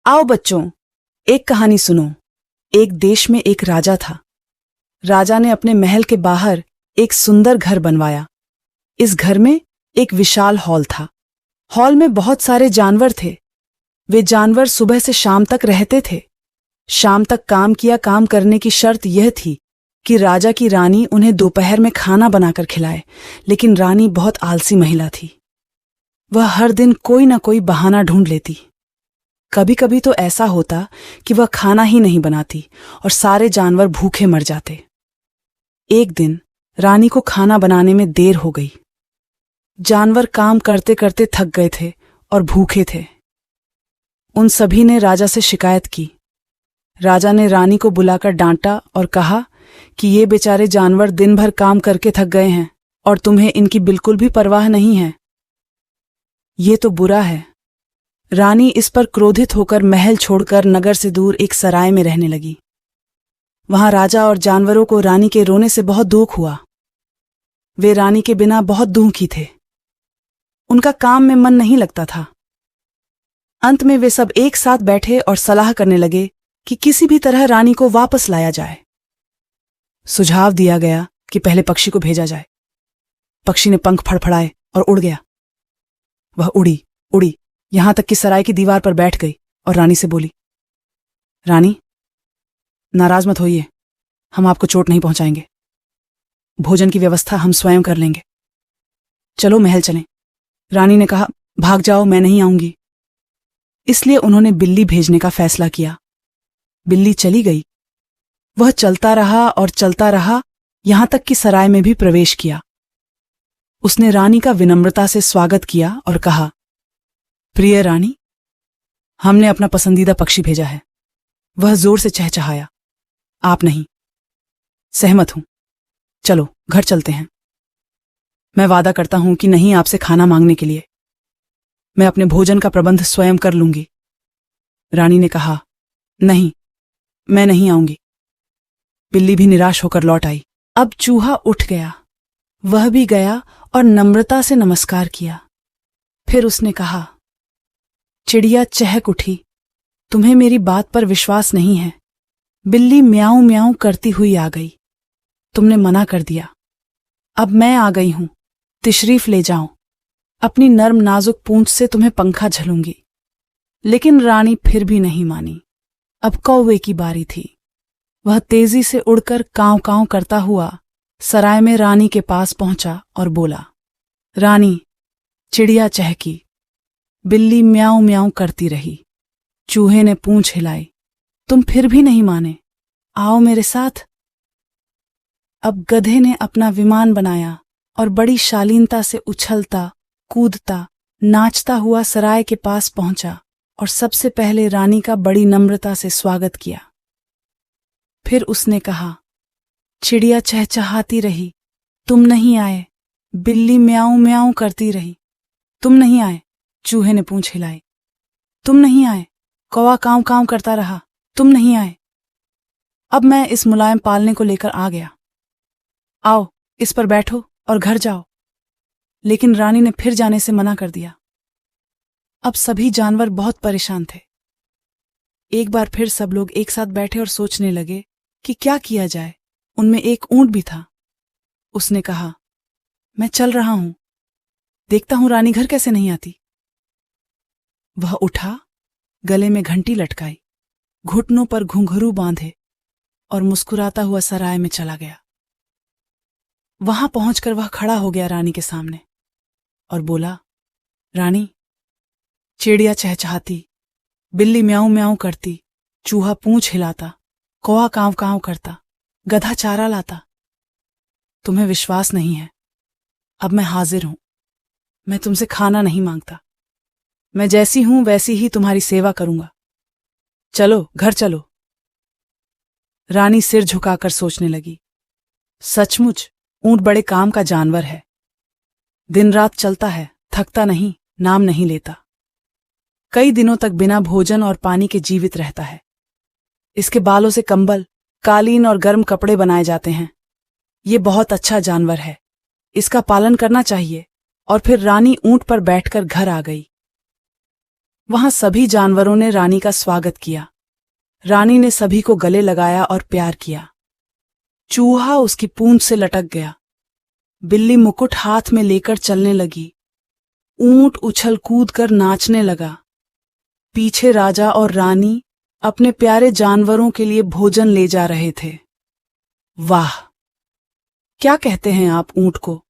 आओ बच्चों, एक कहानी सुनो। एक देश में एक राजा था। राजा ने अपने महल के बाहर एक सुंदर घर बनवाया। इस घर में एक विशाल हॉल था। हॉल में बहुत सारे जानवर थे। वे जानवर सुबह से शाम तक रहते थे। शाम तक काम करने की शर्त यह थी कि राजा की रानी उन्हें दोपहर में खाना बनाकर खिलाए, लेकिन रानी बहुत आलसी महिला थी। वह हर दिन कोई न कोई बहाना ढूंढ लेती। कभी कभी तो ऐसा होता कि वह खाना ही नहीं बनाती और सारे जानवर भूखे मर जाते। एक दिन रानी को खाना बनाने में देर हो गई। जानवर काम करते करते थक गए थे और भूखे थे। उन सभी ने राजा से शिकायत की। राजा ने रानी को बुलाकर डांटा और कहा कि ये बेचारे जानवर दिन भर काम करके थक गए हैं और तुम्हें इनकी बिल्कुल भी परवाह नहीं है। ये तो बुरा है। रानी इस पर क्रोधित होकर महल छोड़कर नगर से दूर एक सराय में रहने लगी। वहां राजा और जानवरों को रानी के रोने से बहुत दुख हुआ। वे रानी के बिना बहुत दुखी थे। उनका काम में मन नहीं लगता था। अंत में वे सब एक साथ बैठे और सलाह करने लगे कि किसी भी तरह रानी को वापस लाया जाए। सुझाव दिया गया कि पहले पक्षी को भेजा जाए। पक्षी ने पंख फड़फड़ाए और उड़ गया। वह उड़ी उड़ी यहां तक कि सराय की दीवार पर बैठ गई और रानी से बोली, रानी, नाराज मत होइए, हम आपको चोट नहीं पहुंचाएंगे। भोजन की व्यवस्था हम स्वयं कर लेंगे। चलो महल चलें। रानी ने कहा, भाग जाओ, मैं नहीं आऊंगी। इसलिए उन्होंने बिल्ली भेजने का फैसला किया। बिल्ली चली गई। वह चलता रहा यहां तक कि सराय में भी प्रवेश किया। उसने रानी का विनम्रता से स्वागत किया और कहा, प्रिय रानी, हमने अपना पसंदीदा पक्षी भेजा है। वह जोर से चहचहाया। आप नहीं। सहमत हूं। चलो घर चलते हैं। मैं वादा करता हूं कि नहीं आपसे खाना मांगने के लिए। मैं अपने भोजन का प्रबंध स्वयं कर लूंगी। रानी ने कहा, नहीं, मैं नहीं आऊंगी। बिल्ली भी निराश होकर लौट आई। अब चूहा उठ गया। वह भी गया और नम्रता से नमस्कार किया। फिर उसने कहा, चिड़िया चहक उठी, तुम्हें मेरी बात पर विश्वास नहीं है। बिल्ली म्याऊं म्याऊं करती हुई आ गई। तुमने मना कर दिया। अब मैं आ गई हूं, तशरीफ ले जाओ। अपनी नर्म नाजुक पूंछ से तुम्हें पंखा झलूंगी। लेकिन रानी फिर भी नहीं मानी। अब कौवे की बारी थी। वह तेजी से उड़कर कांव कांव करता हुआ सराय में रानी के पास पहुंचा और बोला, रानी, चिड़िया चहकी, बिल्ली म्याऊं म्याऊं करती रही, चूहे ने पूंछ हिलाई, तुम फिर भी नहीं माने। आओ मेरे साथ। अब गधे ने अपना विमान बनाया और बड़ी शालीनता से उछलता, कूदता, नाचता हुआ सराय के पास पहुंचा और सबसे पहले रानी का बड़ी नम्रता से स्वागत किया। फिर उसने कहा, चिड़िया चहचहाती रही, तुम नहीं आए। बिल्ली म्याऊं म्याऊं करती रही, तुम नहीं आए। चूहे ने पूंछ हिलाई, तुम नहीं आए। कौवा कांव कांव करता रहा, तुम नहीं आए। अब मैं इस मुलायम पालने को लेकर आ गया। आओ, इस पर बैठो और घर जाओ। लेकिन रानी ने फिर जाने से मना कर दिया। अब सभी जानवर बहुत परेशान थे। एक बार फिर सब लोग एक साथ बैठे और सोचने लगे कि क्या किया जाए। उनमें एक ऊंट भी था। उसने कहा, मैं चल रहा हूं, देखता हूं रानी घर कैसे नहीं आती। वह उठा, गले में घंटी लटकाई, घुटनों पर घुंघरू बांधे और मुस्कुराता हुआ सराय में चला गया। वहां पहुंचकर वह खड़ा हो गया रानी के सामने और बोला, रानी, चिड़िया चहचहाती, बिल्ली म्याऊं म्याऊं करती, चूहा पूंछ हिलाता, कौवा कांव कांव करता, गधा चारा लाता। तुम्हें विश्वास नहीं है। अब मैं हाजिर हूं। मैं तुमसे खाना नहीं मांगता। मैं जैसी हूं वैसी ही तुम्हारी सेवा करूंगा। चलो घर चलो। रानी सिर झुकाकर सोचने लगी। सचमुच ऊंट बड़े काम का जानवर है। दिन रात चलता है, थकता नहीं, नाम नहीं लेता। कई दिनों तक बिना भोजन और पानी के जीवित रहता है। इसके बालों से कंबल, कालीन और गर्म कपड़े बनाए जाते हैं। ये बहुत अच्छा जानवर है। इसका पालन करना चाहिए। और फिर रानी ऊंट पर बैठकर घर आ गई। वहां सभी जानवरों ने रानी का स्वागत किया। रानी ने सभी को गले लगाया और प्यार किया। चूहा उसकी पूंछ से लटक गया। बिल्ली मुकुट हाथ में लेकर चलने लगी। ऊंट उछल कूद कर नाचने लगा। पीछे राजा और रानी अपने प्यारे जानवरों के लिए भोजन ले जा रहे थे। वाह! क्या कहते हैं आप ऊंट को?